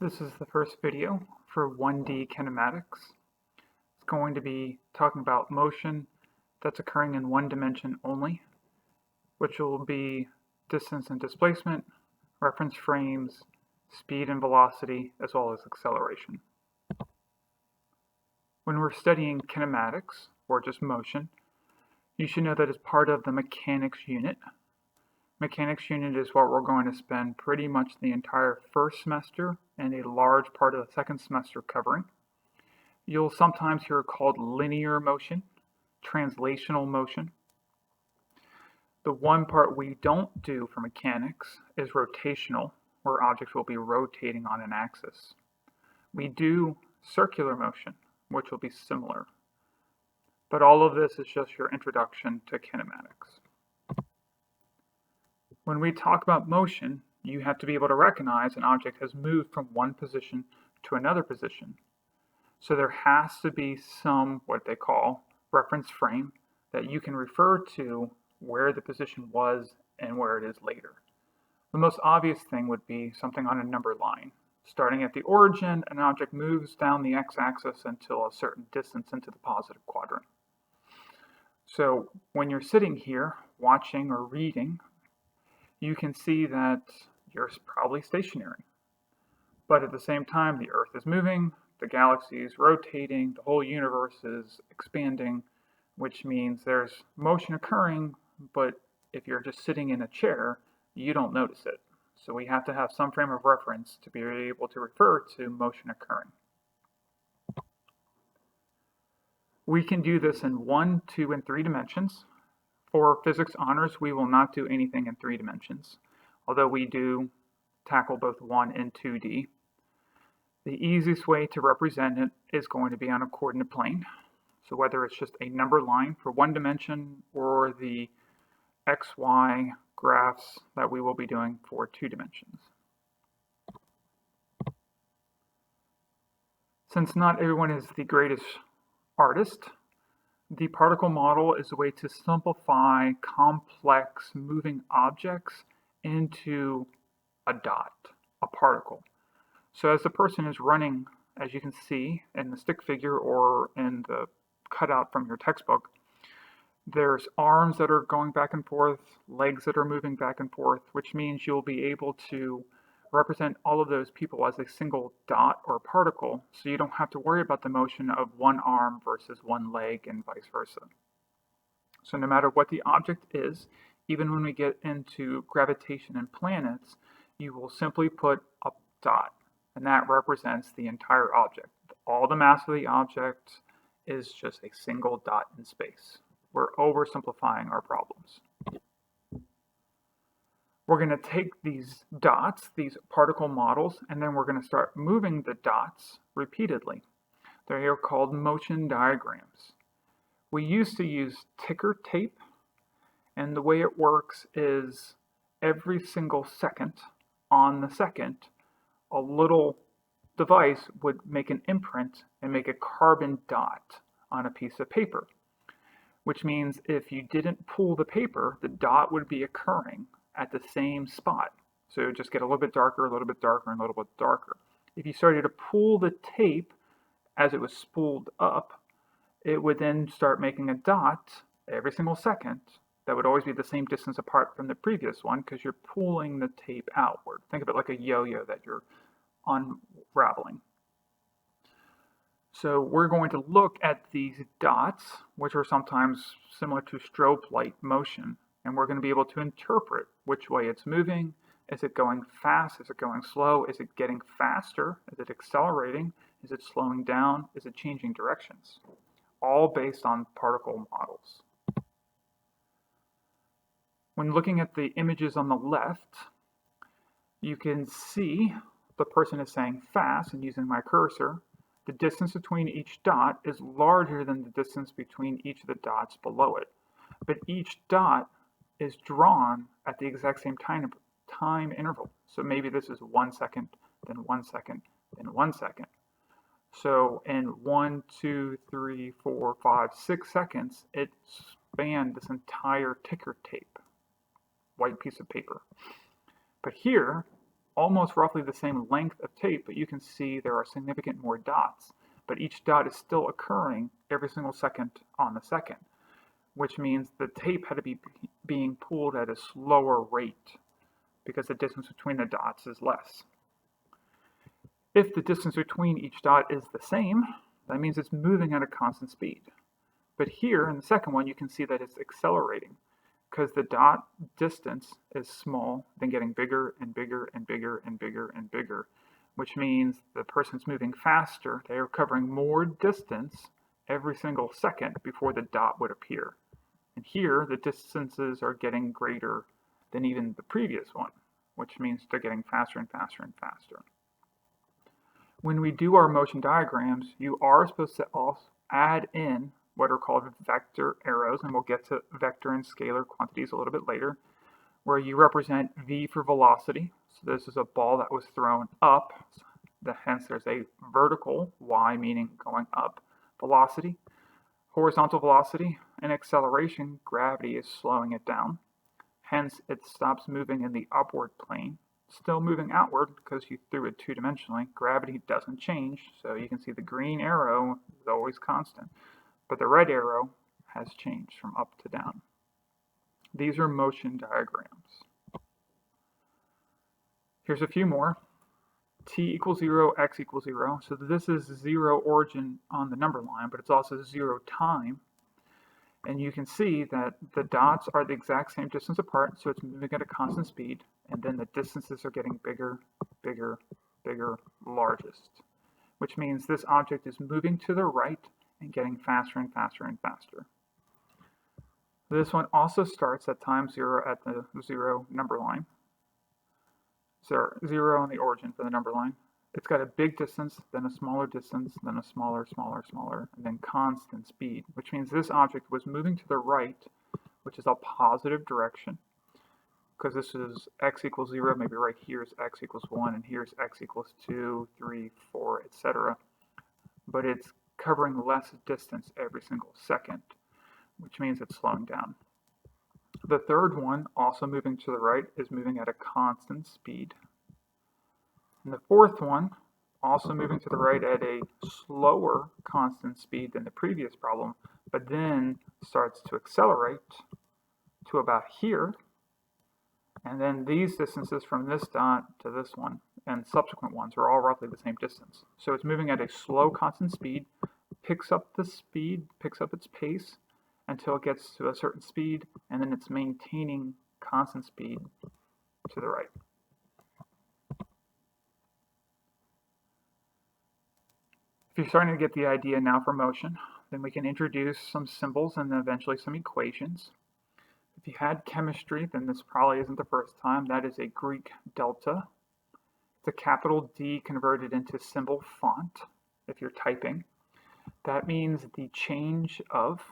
This is the first video for 1D kinematics. It's going to be talking about motion that's occurring in one dimension only, which will be distance and displacement, reference frames, speed and velocity, as well as acceleration. When we're studying kinematics, or just motion, you should know that it's part of the mechanics unit. Mechanics unit is what we're going to spend pretty much the entire first semester and a large part of the second semester covering. You'll sometimes hear it called linear motion, translational motion. The one part we don't do for mechanics is rotational, where objects will be rotating on an axis. We do circular motion, which will be similar. But all of this is just your introduction to kinematics. When we talk about motion, you have to be able to recognize an object has moved from one position to another position. So there has to be some, what they call, reference frame that you can refer to where the position was and where it is later. The most obvious thing would be something on a number line. Starting at the origin, an object moves down the x-axis until a certain distance into the positive quadrant. So when you're sitting here watching or reading, you can see that you're probably stationary. But at the same time, the Earth is moving, the galaxy is rotating, the whole universe is expanding, which means there's motion occurring, but if you're just sitting in a chair, you don't notice it. So we have to have some frame of reference to be able to refer to motion occurring. We can do this in 1, 2, and 3 dimensions. For physics honors, we will not do anything in 3 dimensions, although we do tackle both 1 and 2D. The easiest way to represent it is going to be on a coordinate plane. So whether it's just a number line for 1 dimension or the XY graphs that we will be doing for 2 dimensions. Since not everyone is the greatest artist, the particle model is a way to simplify complex moving objects into a dot, a particle. So as the person is running, as you can see in the stick figure or in the cutout from your textbook, there's arms that are going back and forth, legs that are moving back and forth, which means you'll be able to represent all of those people as a single dot or particle, so you don't have to worry about the motion of one arm versus one leg and vice versa. So no matter what the object is, even when we get into gravitation and planets, you will simply put a dot, and that represents the entire object. All the mass of the object is just a single dot in space. We're oversimplifying our problems. We're going to take these dots, these particle models, and then we're going to start moving the dots repeatedly. They're called motion diagrams. We used to use ticker tape, and the way it works is every single second on the second, a little device would make an imprint and make a carbon dot on a piece of paper, which means if you didn't pull the paper, the dot would be occurring at the same spot. So it would just get a little bit darker, a little bit darker, and a little bit darker. If you started to pull the tape as it was spooled up, it would then start making a dot every single second that would always be the same distance apart from the previous one because you're pulling the tape outward. Think of it like a yo-yo that you're unraveling. So we're going to look at these dots, which are sometimes similar to strobe light motion, and we're going to be able to interpret which way it's moving. Is it going fast? Is it going slow? Is it getting faster? Is it accelerating? Is it slowing down? Is it changing directions? All based on particle models. When looking at the images on the left, you can see the person is saying fast and using my cursor. The distance between each dot is larger than the distance between each of the dots below it. But each dot is drawn at the exact same time interval. So maybe this is 1 second, then 1 second, then 1 second. So in 1, 2, 3, 4, 5, 6 seconds, it spanned this entire ticker tape, white piece of paper. But here, almost roughly the same length of tape, but you can see there are significant more dots. But each dot is still occurring every single second on the second, which means the tape had to be being pulled at a slower rate because the distance between the dots is less. If the distance between each dot is the same, that means it's moving at a constant speed. But here in the second one, you can see that it's accelerating because the dot distance is small, then getting bigger and bigger and bigger and bigger and bigger, which means the person's moving faster. They are covering more distance every single second before the dot would appear. And here, the distances are getting greater than even the previous one, which means they're getting faster and faster and faster. When we do our motion diagrams, you are supposed to also add in what are called vector arrows, and we'll get to vector and scalar quantities a little bit later, where you represent v for velocity. So this is a ball that was thrown up, hence there's a vertical, y meaning going up, velocity, horizontal velocity, and acceleration, gravity is slowing it down. Hence it stops moving in the upward plane, still moving outward because you threw it two-dimensionally. Gravity doesn't change, so you can see the green arrow is always constant, but the red arrow has changed from up to down. These are motion diagrams. Here's a few more. T equals 0, x equals 0. So this is 0 origin on the number line, but it's also 0 time. And you can see that the dots are the exact same distance apart, so it's moving at a constant speed, and then the distances are getting bigger, bigger, bigger, largest, which means this object is moving to the right and getting faster and faster and faster. This one also starts at time 0 at the 0 number line. 0 on the origin for the number line. It's got a big distance, then a smaller distance, then a smaller, smaller, smaller, and then constant speed, which means this object was moving to the right, which is a positive direction, because this is x equals 0, maybe right here is x equals 1, and here's x equals 2, 3, 4, etc. But it's covering less distance every single second, which means it's slowing down. The third one, also moving to the right, is moving at a constant speed. And the fourth one, also moving to the right at a slower constant speed than the previous problem, but then starts to accelerate to about here. And then these distances from this dot to this one and subsequent ones are all roughly the same distance. So it's moving at a slow constant speed, picks up the speed, picks up its pace until it gets to a certain speed, and then it's maintaining constant speed to the right. If you're starting to get the idea now for motion, then we can introduce some symbols and then eventually some equations. If you had chemistry, then this probably isn't the first time. That is a Greek delta. It's a capital D converted into symbol font if you're typing. That means the change of,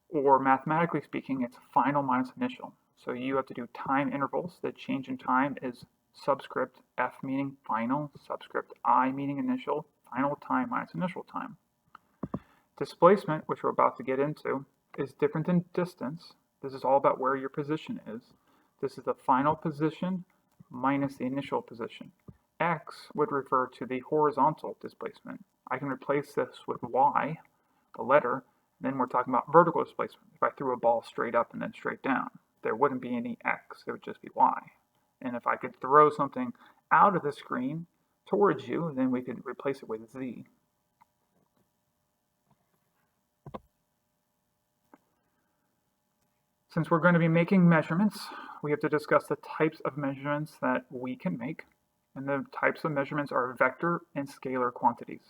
or mathematically speaking, it's final minus initial. So you have to do time intervals. The change in time is subscript F meaning final, subscript I meaning initial, final time minus initial time. Displacement, which we're about to get into, is different than distance. This is all about where your position is. This is the final position minus the initial position. X would refer to the horizontal displacement. I can replace this with Y, the letter, and then we're talking about vertical displacement. If I threw a ball straight up and then straight down, there wouldn't be any X, it would just be Y. And if I could throw something out of the screen towards you, then we could replace it with Z. Since we're going to be making measurements, we have to discuss the types of measurements that we can make. And the types of measurements are vector and scalar quantities.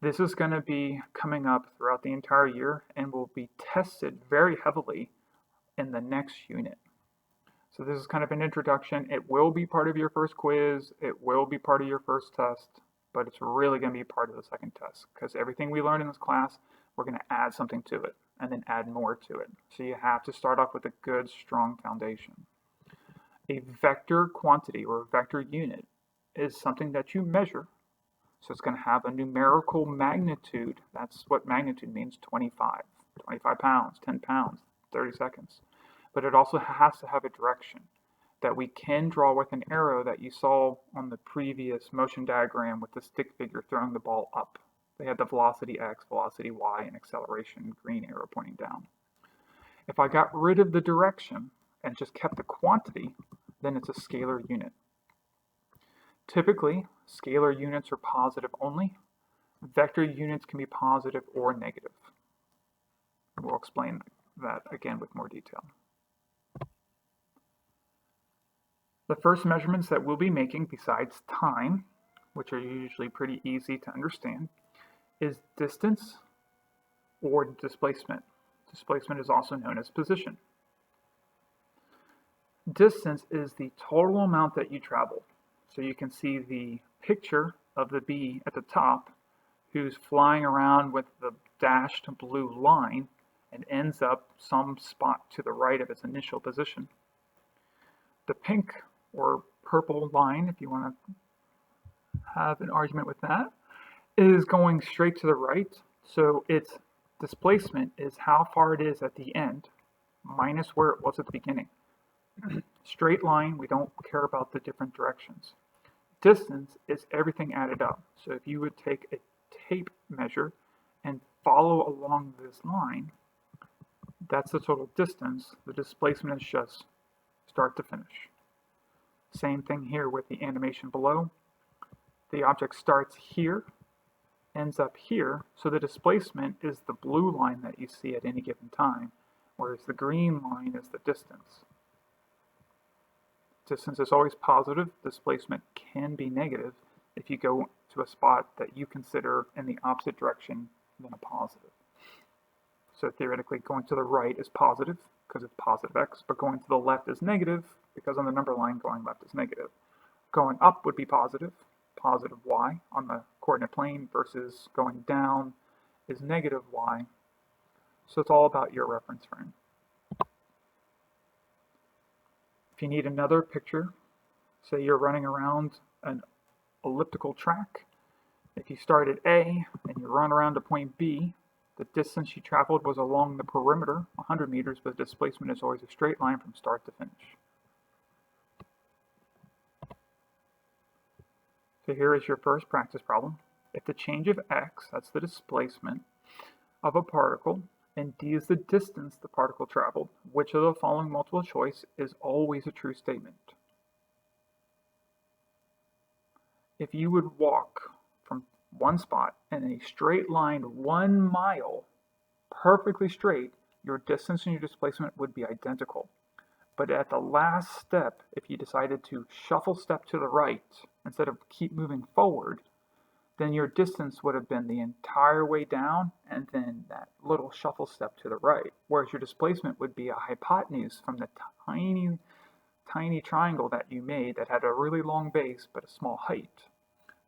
This is going to be coming up throughout the entire year and will be tested very heavily in the next unit. So this is kind of an introduction. It will be part of your first quiz. It will be part of your first test, but it's really going to be part of the second test because everything we learned in this class, we're going to add something to it and then add more to it. So you have to start off with a good, strong foundation. A vector quantity or vector unit is something that you measure. So it's going to have a numerical magnitude. That's what magnitude means, 25 pounds, 10 pounds, 30 seconds. But it also has to have a direction. that we can draw with an arrow that you saw on the previous motion diagram with the stick figure throwing the ball up. They had the velocity x, velocity y, and acceleration, green arrow pointing down. If I got rid of the direction and just kept the quantity, then it's a scalar unit. Typically, scalar units are positive only. Vector units can be positive or negative. We'll explain that again with more detail. The first measurements that we'll be making, besides time, which are usually pretty easy to understand, is distance or displacement. Displacement is also known as position. Distance is the total amount that you travel. So you can see the picture of the bee at the top who's flying around with the dashed blue line and ends up some spot to the right of its initial position. The pink or purple line, if you want to have an argument with that, is going straight to the right. So its displacement is how far it is at the end minus where it was at the beginning. Straight line, we don't care about the different directions. Distance is everything added up. So if you would take a tape measure and follow along this line, that's the total distance. The displacement is just start to finish. Same thing here with the animation below. The object starts here, ends up here, so the displacement is the blue line that you see at any given time, whereas the green line is the distance. Distance is always positive. Displacement can be negative if you go to a spot that you consider in the opposite direction than a positive. So theoretically, going to the right is positive because it's positive x, but going to the left is negative because on the number line going left is negative. Going up would be positive, positive y on the coordinate plane, versus going down is negative y. So it's all about your reference frame. If you need another picture, say you're running around an elliptical track. If you start at A and you run around to point B, the distance you traveled was along the perimeter, 100 meters, but the displacement is always a straight line from start to finish. So here is your first practice problem. If the change of x, that's the displacement of a particle, and d is the distance the particle traveled, which of the following multiple choice is always a true statement? If you would walk from one spot in a straight line 1 mile, perfectly straight, your distance and your displacement would be identical. But at the last step, if you decided to shuffle step to the right instead of keep moving forward, then your distance would have been the entire way down and then that little shuffle step to the right, whereas your displacement would be a hypotenuse from the tiny triangle that you made that had a really long base but a small height,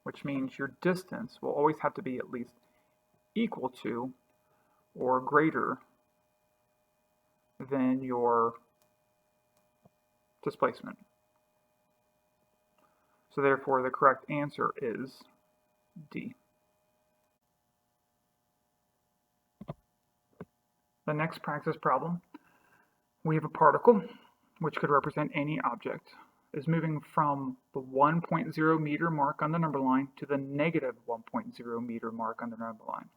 which means your distance will always have to be at least equal to or greater than your displacement. So therefore the correct answer is D. The next practice problem, we have a particle, which could represent any object, is moving from the 1.0 meter mark on the number line to the negative 1.0 meter mark on the number line.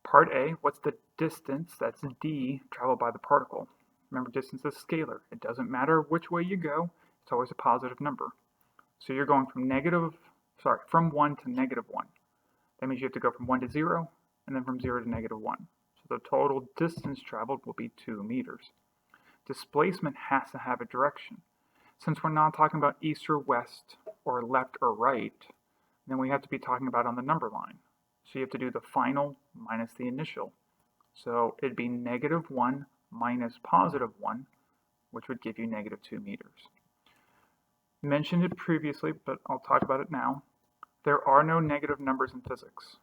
Part A, what's the distance, that's d, traveled by the particle? Remember, distance is scalar. It doesn't matter which way you go, it's always a positive number. So you're going from from 1 to negative 1. That means you have to go from 1 to 0, and then from 0 to negative 1. So the total distance traveled will be 2 meters. Displacement has to have a direction. Since we're not talking about east or west, or left or right, then we have to be talking about on the number line. So you have to do the final minus the initial. So it'd be negative 1 minus positive 1, which would give you negative 2 meters. Mentioned it previously, but I'll talk about it now. There are no negative numbers in physics.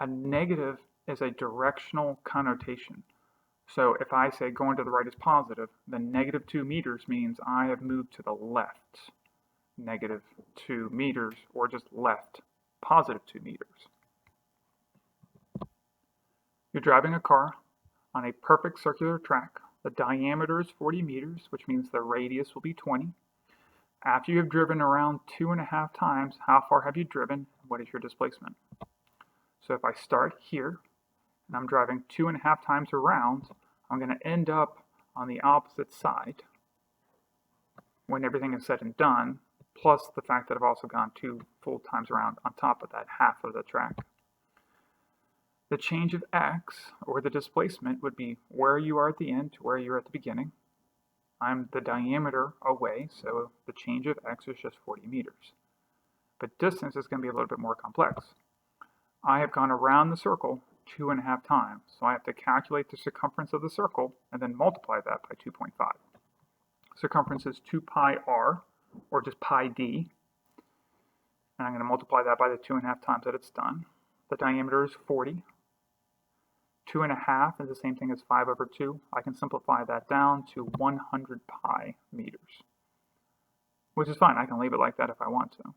A negative is a directional connotation. So if I say going to the right is positive, then negative 2 meters means I have moved to the left negative 2 meters, or just left positive 2 meters. You're driving a car on a perfect circular track The diameter is 40 meters, which means the radius will be 20. After you have driven around 2.5 times, how far have you driven? What is your displacement? So if I start here, and I'm driving 2.5 times around, I'm going to end up on the opposite side when everything is said and done, plus the fact that I've also gone 2 full times around on top of that half of the track. The change of x, or the displacement, would be where you are at the end to where you are at the beginning. I'm the diameter away, so the change of x is just 40 meters. But distance is going to be a little bit more complex. I have gone around the circle 2.5 times, so I have to calculate the circumference of the circle and then multiply that by 2.5. Circumference is 2 pi r, or just pi d, and I'm going to multiply that by the 2.5 times that it's done. The diameter is 40. 2.5 is the same thing as 5 over 2. I can simplify that down to 100 pi meters, which is fine. I can leave it like that if I want to.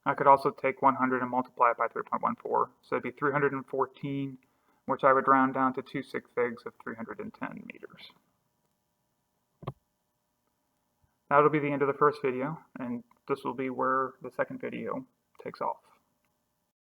I could also take 100 and multiply it by 3.14, so it'd be 314, which I would round down to 2 sig figs of 310 meters. That'll be the end of the first video, and this will be where the second video takes off.